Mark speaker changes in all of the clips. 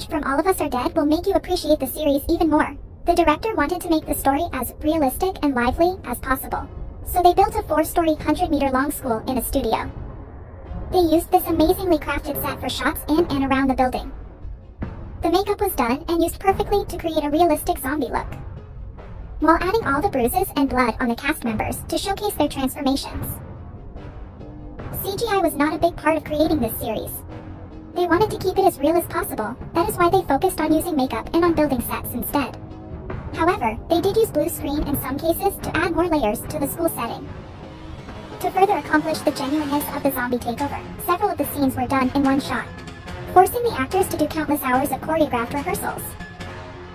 Speaker 1: footage from All of Us Are Dead will make you appreciate the series even more. The director wanted to make the story as realistic and lively as possible, so they built a 4-story 100-meter-long school in a studio. They used this amazingly crafted set for shots in and around the building. The makeup was done and used perfectly to create a realistic zombie look, while adding all the bruises and blood on the cast members to showcase their transformations. CGI was not a big part of creating this series. They wanted to keep it as real as possible, that is why they focused on using makeup and on building sets instead. However, they did use blue screen in some cases to add more layers to the school setting. To further accomplish the genuineness of the zombie takeover, several of the scenes were done in one shot, forcing the actors to do countless hours of choreographed rehearsals.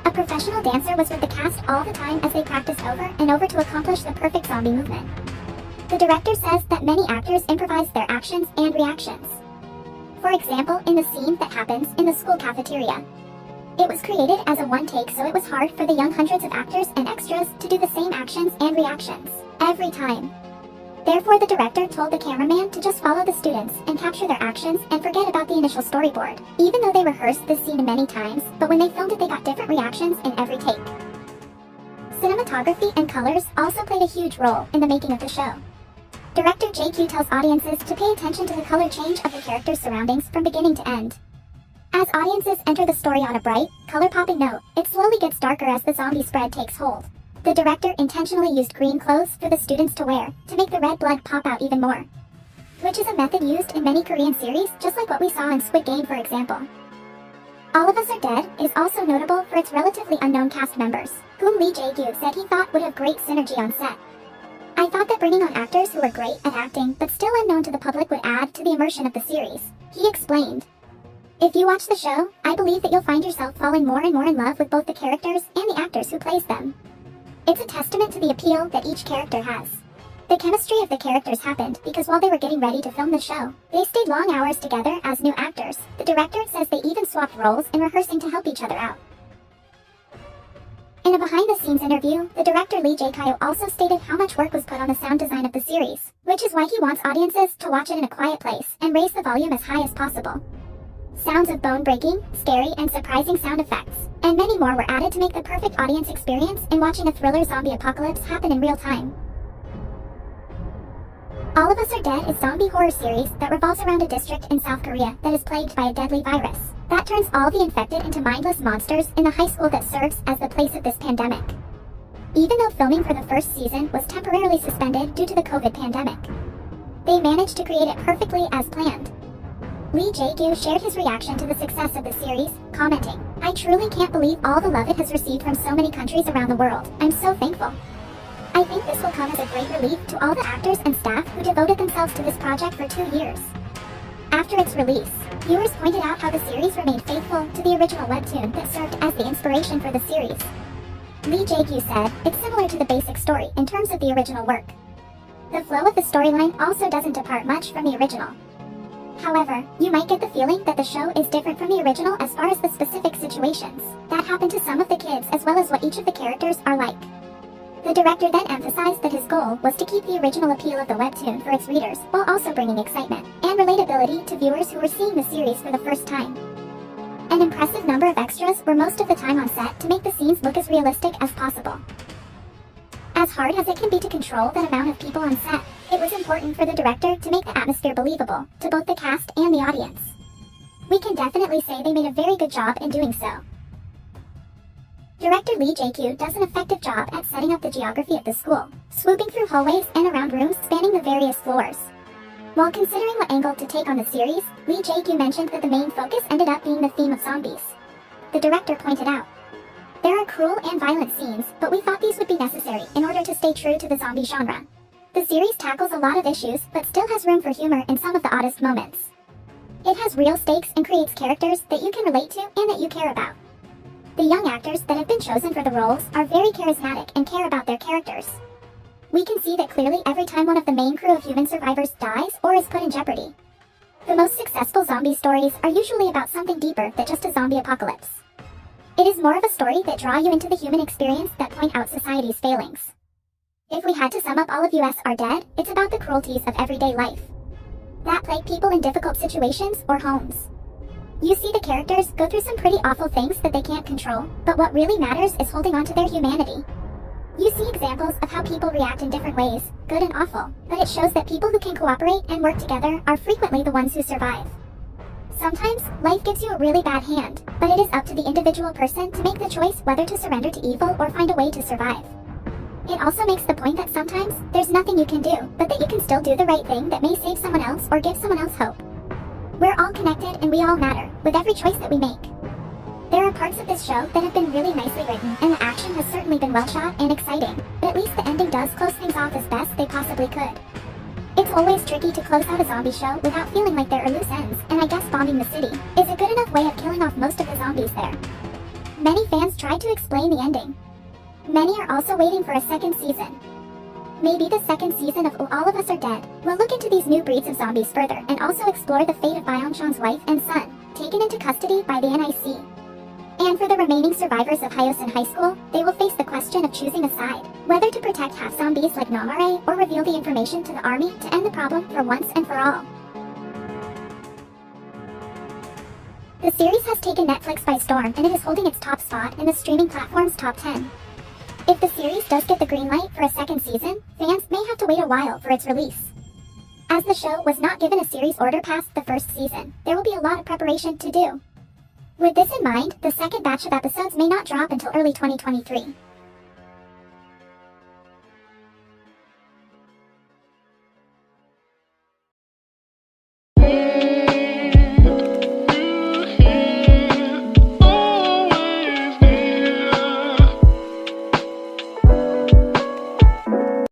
Speaker 1: A professional dancer was with the cast all the time as they practiced over and over to accomplish the perfect zombie movement. The director says that many actors improvised their actions and reactions. For example, in the scene that happens in the school cafeteria, it was created as a one take, so it was hard for the young hundreds of actors and extras to do the same actions and reactions every time. Therefore, the director told the cameraman to just follow the students and capture their actions and forget about the initial storyboard, even though they rehearsed this scene many times, but when they filmed it they got different reactions in every take. Cinematography and colors also played a huge role in the making of the show. Director JQ tells audiences to pay attention to the color change of the characters' surroundings from beginning to end. As audiences enter the story on a bright, color-popping note, it slowly gets darker as the zombie spread takes hold. The director intentionally used green clothes for the students to wear, to make the red blood pop out even more, which is a method used in many Korean series, just like what we saw in Squid Game, for example. All of Us Are Dead is also notable for its relatively unknown cast members, whom Lee Jae-gyu said he thought would have great synergy on set. I thought that bringing on actors who were great at acting but still unknown to the public would add to the immersion of the series, he explained. If you watch the show, I believe that you'll find yourself falling more and more in love with both the characters and the actors who plays them. It's a testament to the appeal that each character has. The chemistry of the characters happened because while they were getting ready to film the show, they stayed long hours together as new actors. The director says they even swapped roles in rehearsing to help each other out. In a behind-the-scenes interview, the director Lee Jae-kyu also stated how much work was put on the sound design of the series, which is why he wants audiences to watch it in a quiet place and raise the volume as high as possible. Sounds of bone-breaking, scary, and surprising sound effects, and many more were added to make the perfect audience experience in watching a thriller zombie apocalypse happen in real time. All of Us Are Dead is a zombie horror series that revolves around a district in South Korea that is plagued by a deadly virus that turns all the infected into mindless monsters in the high school that serves as the place of this pandemic. Even though filming for the first season was temporarily suspended due to the COVID pandemic, they managed to create it perfectly as planned. Lee Jae-gyu shared his reaction to the success of the series, commenting, "I truly can't believe all the love it has received from so many countries around the world. I'm so thankful. I think this will come as a great relief to all the actors and staff who devoted themselves to this project for 2 years." After its release, viewers pointed out how the series remained faithful to the original webtoon that served as the inspiration for the series. Lee Jae-gyu said, "It's similar to the basic story in terms of the original work. The flow of the storyline also doesn't depart much from the original. However, you might get the feeling that the show is different from the original as far as the specific situations that happen to some of the kids as well as what each of the characters are like." The director then emphasized that his goal was to keep the original appeal of the webtoon for its readers while also bringing excitement and relatability to viewers who were seeing the series for the first time. An impressive number of extras were most of the time on set to make the scenes look as realistic as possible. As hard as it can be to control that amount of people on set, it was important for the director to make the atmosphere believable to both the cast and the audience. We can definitely say they made a very good job in doing so. Director Lee Jae-kyu does an effective job at setting up the geography of the school, swooping through hallways and around rooms spanning the various floors. While considering what angle to take on the series, Lee Jae-kyu mentioned that the main focus ended up being the theme of zombies. The director pointed out, "There are cruel and violent scenes, but we thought these would be necessary in order to stay true to the zombie genre. The series tackles a lot of issues, but still has room for humor in some of the oddest moments. It has real stakes and creates characters that you can relate to and that you care about. The young actors that have been chosen for the roles are very charismatic and care about their characters. We can see that clearly every time one of the main crew of human survivors dies or is put in jeopardy. The most successful zombie stories are usually about something deeper than just a zombie apocalypse. It is more of a story that draw you into the human experience that point out society's failings. If we had to sum up All of Us Are Dead, it's about the cruelties of everyday life that plague people in difficult situations or homes. You see the characters go through some pretty awful things that they can't control, but what really matters is holding on to their humanity. You see examples of how people react in different ways, good and awful, but it shows that people who can cooperate and work together are frequently the ones who survive. Sometimes, life gives you a really bad hand, but it is up to the individual person to make the choice whether to surrender to evil or find a way to survive. It also makes the point that sometimes, there's nothing you can do, but that you can still do the right thing that may save someone else or give someone else hope. We're all connected and we all matter, with every choice that we make. There are parts of this show that have been really nicely written, and the action has certainly been well shot and exciting, but at least the ending does close things off as best they possibly could. It's always tricky to close out a zombie show without feeling like there are loose ends, and I guess bombing the city is a good enough way of killing off most of the zombies there. Many fans tried to explain the ending. Many are also waiting for a second season. Maybe the second season of All of Us Are Dead will look into these new breeds of zombies further and also explore the fate of Byung-chan's wife and son, taken into custody by the NIC. And for the remaining survivors of Hyosun High School, they will face the question of choosing a side, whether to protect half-zombies like Namare or reveal the information to the army to end the problem for once and for all. The series has taken Netflix by storm and it is holding its top spot in the streaming platform's top 10. If the series does get the green light for a second season, fans may have to wait a while for its release. As the show was not given a series order past the first season, there will be a lot of preparation to do. With this in mind, the second batch of episodes may not drop until early 2023.